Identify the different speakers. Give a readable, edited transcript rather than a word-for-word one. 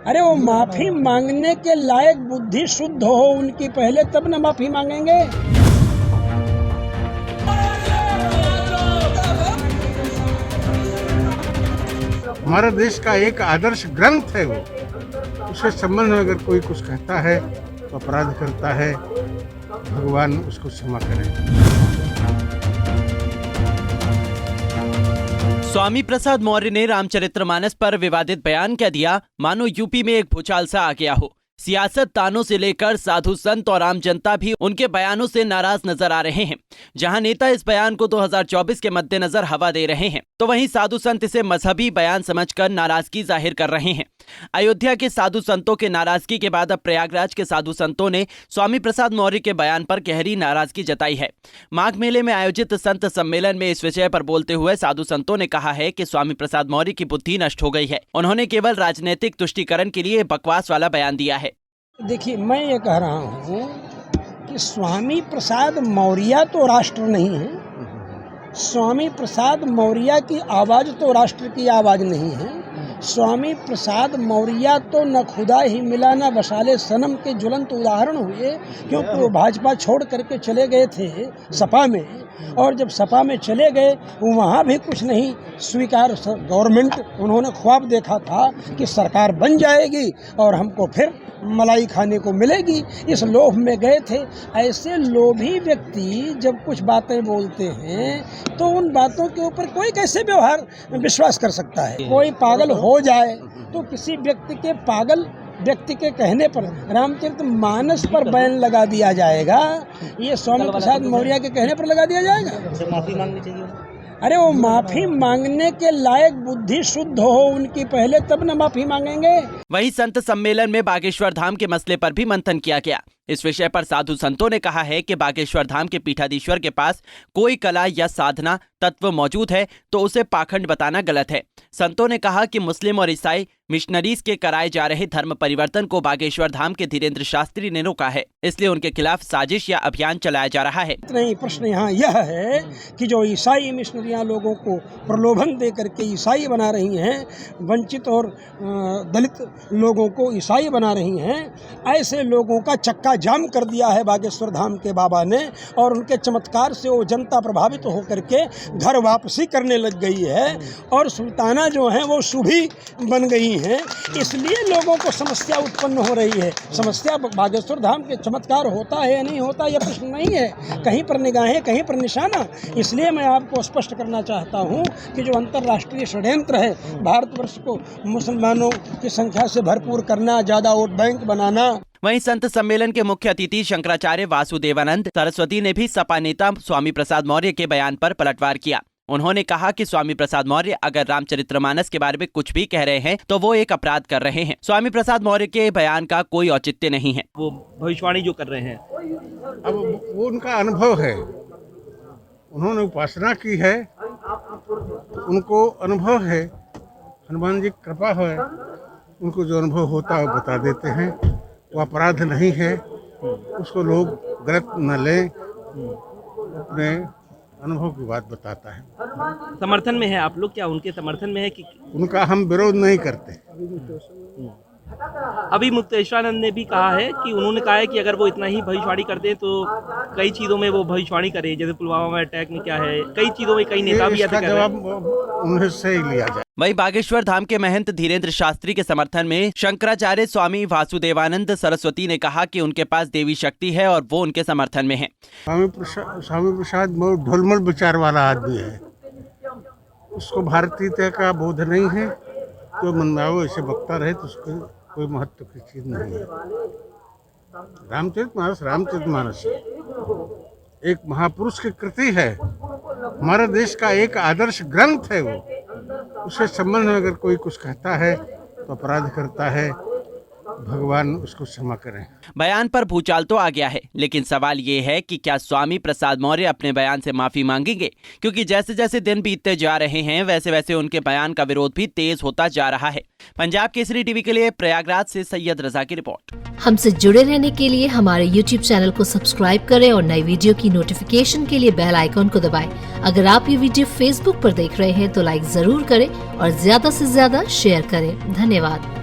Speaker 1: अरे वो माफी मांगने के लायक बुद्धि शुद्ध हो उनकी पहले, तब न माफी मांगेंगे।
Speaker 2: हमारा देश का एक आदर्श ग्रंथ है वो, उसके संबंध में अगर कोई कुछ कहता है तो अपराध करता है, भगवान उसको क्षमा करे।
Speaker 3: स्वामी प्रसाद मौर्य ने रामचरितमानस पर विवादित बयान कह दिया मानो यूपी में एक भूचाल सा आ गया हो। सियासतदानों से लेकर साधु संत और आम जनता भी उनके बयानों से नाराज नजर आ रहे हैं। जहां नेता इस बयान को 2024 के मद्देनजर हवा दे रहे हैं, तो वहीं साधु संत इसे मजहबी बयान समझकर नाराजगी जाहिर कर रहे हैं। अयोध्या के साधु संतों के नाराजगी के बाद अब प्रयागराज के साधु संतों ने स्वामी प्रसाद मौर्य के बयान पर गहरी नाराजगी जताई है। माघ मेले में आयोजित संत सम्मेलन में इस विषय पर बोलते हुए साधु संतों ने कहा है कि स्वामी प्रसाद मौर्य की बुद्धि नष्ट हो गई है। उन्होंने केवल राजनीतिक तुष्टीकरण के लिए बकवास वाला बयान दिया है।
Speaker 1: देखिए, मैं ये कह रहा हूँ कि स्वामी प्रसाद मौर्य तो राष्ट्र नहीं है, स्वामी प्रसाद मौर्य की आवाज़ तो राष्ट्र की आवाज़ नहीं है। स्वामी प्रसाद मौर्य तो न खुदा ही मिला न वसाले सनम के ज्वलंत उदाहरण हुए, क्योंकि वो भाजपा छोड़ करके चले गए थे सपा में, और जब सपा में चले गए वहाँ भी कुछ नहीं स्वीकार गवर्नमेंट, उन्होंने ख्वाब देखा था कि सरकार बन जाएगी और हमको फिर मलाई खाने को मिलेगी, इस लोभ में गए थे। ऐसे लोभी व्यक्ति जब कुछ बातें बोलते हैं तो उन बातों के ऊपर कोई कैसे विश्वास कर सकता है। कोई पागल हो जाए तो किसी व्यक्ति के पागल व्यक्ति के कहने पर रामचरितमानस पर बैन लगा दिया जाएगा, ये स्वामी प्रसाद मौर्य के कहने पर लगा दिया जाएगा।
Speaker 4: माफी मांगनी चाहिए।
Speaker 1: अरे वो माफी मांगने के लायक बुद्धि शुद्ध हो उनकी पहले, तब न माफी मांगेंगे।
Speaker 3: वहीं संत सम्मेलन में बागेश्वर धाम के मसले पर भी मंथन किया गया। इस विषय पर साधु संतों ने कहा है कि बागेश्वर धाम के पीठाधीश्वर के पास कोई कला या साधना तत्व मौजूद है तो उसे पाखंड बताना गलत है। संतों ने कहा कि मुस्लिम और ईसाई मिशनरीज के कराए जा रहे धर्म परिवर्तन को बागेश्वर धाम के धीरेन्द्र शास्त्री ने रोका है, इसलिए उनके खिलाफ साजिश या अभियान चलाया जा रहा है।
Speaker 1: नहीं, प्रश्न यहाँ यह है कि जो ईसाई मिशनरियाँ लोगों को प्रलोभन दे करके ईसाई बना रही हैं, वंचित और दलित लोगों को ईसाई बना रही हैं, ऐसे लोगों का चक्का जाम कर दिया है बागेश्वर धाम के बाबा ने, और उनके चमत्कार से वो जनता प्रभावित होकर के घर वापसी करने लग गई है और सुल्ताना जो है वो शुभी बन गई हैं। इसलिए लोगों को समस्या उत्पन्न हो रही है। समस्या बागेश्वर धाम के चमत्कार होता है या नहीं होता यह प्रश्न नहीं है, कहीं पर निगाहें कहीं पर निशाना। इसलिए मैं आपको स्पष्ट करना चाहता हूँ कि जो अंतर्राष्ट्रीय षड्यंत्र है भारतवर्ष को मुसलमानों की संख्या से भरपूर करना, ज़्यादा वोट बैंक बनाना।
Speaker 3: वहीं संत सम्मेलन के मुख्य अतिथि शंकराचार्य वासुदेवानंद सरस्वती ने भी सपा नेता स्वामी प्रसाद मौर्य के बयान पर पलटवार किया। उन्होंने कहा कि स्वामी प्रसाद मौर्य अगर रामचरितमानस के बारे में कुछ भी कह रहे हैं तो वो एक अपराध कर रहे हैं। स्वामी प्रसाद मौर्य के बयान का कोई औचित्य नहीं है।
Speaker 4: वो भविष्यवाणी जो कर रहे हैं,
Speaker 2: अब वो उनका अनुभव है, उन्होंने उपासना की है, उनको अनुभव है, हनुमान जी की कृपा है, उनको जो अनुभव होता है वो बता देते हैं, वो अपराध नहीं है, उसको लोग गलत न लें, अपने अनुभव की बात बताता है।
Speaker 4: समर्थन में है आप लोग, क्या उनके समर्थन में है कि
Speaker 2: उनका हम विरोध नहीं करते।
Speaker 4: अभी मुक्तेश्वरानंद ने भी कहा है कि उन्होंने कहा है कि अगर वो इतना ही भविष्यवाणी करते हैं तो कई चीज़ों में वो भविष्यवाणी करे, जैसे पुलवामा में अटैक में क्या है, कई चीज़ों में कई नेता भी ऐसे कर रहे हैं।
Speaker 2: जवाब उन्हें से ही लिया जाए।
Speaker 3: वहीं बागेश्वर धाम के महंत धीरेन्द्र शास्त्री के समर्थन में शंकराचार्य स्वामी वासुदेवानंद सरस्वती ने कहा कि उनके पास देवी शक्ति है और वो उनके समर्थन में है।
Speaker 2: स्वामी प्रसाद बहुत ढुलमुल विचार वाला आदमी है, उसको भारतीयता का बोध नहीं है, तो मन में आओ ऐसे बकता रहे तो उसको कोई महत्व की चीज नहीं है। रामचरितमानस एक महापुरुष की कृति है, हमारे देश का एक आदर्श ग्रंथ है वो, उसके संबंध में अगर कोई कुछ कहता है तो अपराध करता है, भगवान उसको क्षमा करें।
Speaker 3: बयान पर भूचाल तो आ गया है, लेकिन सवाल ये है कि क्या स्वामी प्रसाद मौर्य अपने बयान से माफी मांगेंगे, क्योंकि जैसे जैसे दिन बीतते जा रहे हैं वैसे वैसे उनके बयान का विरोध भी तेज होता जा रहा है। पंजाब केसरी टीवी के लिए प्रयागराज से सैयद रजा की रिपोर्ट।
Speaker 5: हमसे जुड़े रहने के लिए हमारे YouTube चैनल को सब्सक्राइब करें और नई वीडियो की नोटिफिकेशन के लिए बेल आइकॉन को दबाएं। अगर आप ये वीडियो Facebook पर देख रहे हैं तो लाइक जरूर करें और ज्यादा से ज्यादा शेयर करें। धन्यवाद।